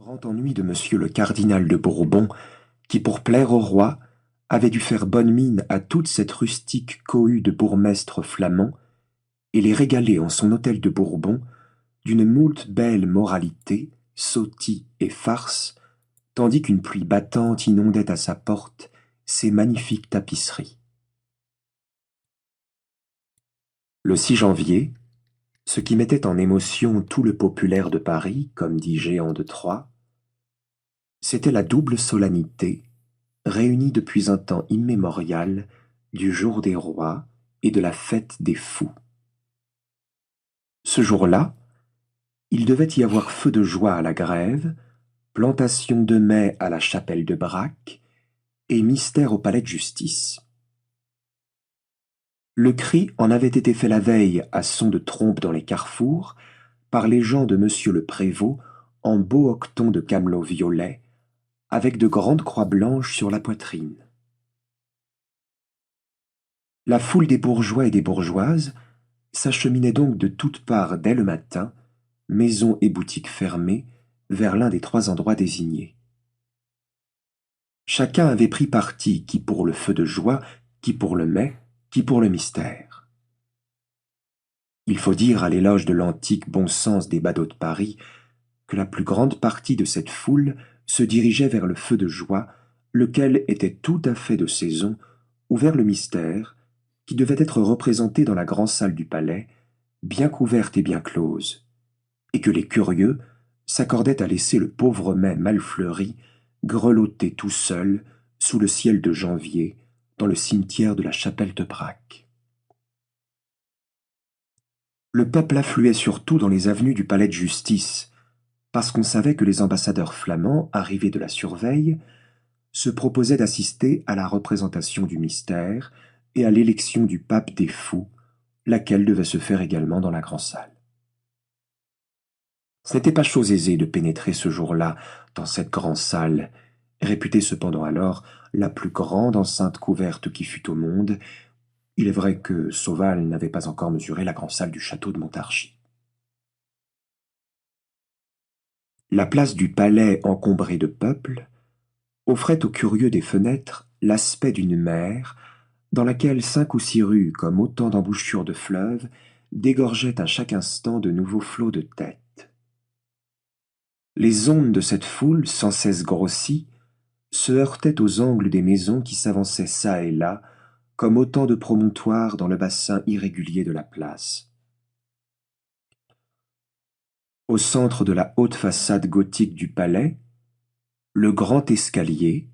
grand ennui de monsieur le cardinal de Bourbon, qui, pour plaire au roi, avait dû faire bonne mine à toute cette rustique cohue de bourgmestres flamands, et les régaler en son hôtel de Bourbon d'une moult belle moralité, sottie et farce, tandis qu'une pluie battante inondait à sa porte ses magnifiques tapisseries. Le 6 janvier, ce qui mettait en émotion tout le populaire de Paris, comme dit Jehan de Troyes, c'était la double solennité, réunie depuis un temps immémorial, du jour des rois et de la fête des fous. Ce jour-là, il devait y avoir feu de joie à la Grève, plantation de mai à la chapelle de Braque et mystère au palais de justice. Le cri en avait été fait la veille à son de trompe dans les carrefours par les gens de monsieur le prévôt en beau hoqueton de camelot violet avec de grandes croix blanches sur la poitrine. La foule des bourgeois et des bourgeoises s'acheminait donc de toutes parts dès le matin, maisons et boutiques fermées, vers l'un des 3 endroits désignés. Chacun avait pris parti, qui pour le feu de joie, qui pour le mai, qui pour le mystère. Il faut dire à l'éloge de l'antique bon sens des badauds de Paris que la plus grande partie de cette foule se dirigeait vers le feu de joie, lequel était tout à fait de saison, ou vers le mystère, qui devait être représenté dans la grande salle du palais, bien couverte et bien close, et que les curieux s'accordaient à laisser le pauvre mai mal fleuri grelotter tout seul sous le ciel de janvier dans le cimetière de la chapelle de Braque. Le peuple affluait surtout dans les avenues du palais de justice, parce qu'on savait que les ambassadeurs flamands, arrivés de la surveille, se proposaient d'assister à la représentation du mystère et à l'élection du pape des fous, laquelle devait se faire également dans la grande salle. Ce n'était pas chose aisée de pénétrer ce jour-là dans cette grande salle, réputée cependant alors la plus grande enceinte couverte qui fût au monde. Il est vrai que Sauval n'avait pas encore mesuré la grande salle du château de Montargis. La place du palais encombrée de peuple offrait aux curieux des fenêtres l'aspect d'une mer dans laquelle 5 ou 6 rues, comme autant d'embouchures de fleuves, dégorgeaient à chaque instant de nouveaux flots de têtes. Les ondes de cette foule, sans cesse grossie, se heurtaient aux angles des maisons qui s'avançaient çà et là, comme autant de promontoires dans le bassin irrégulier de la place. Au centre de la haute façade gothique du palais, le grand escalier,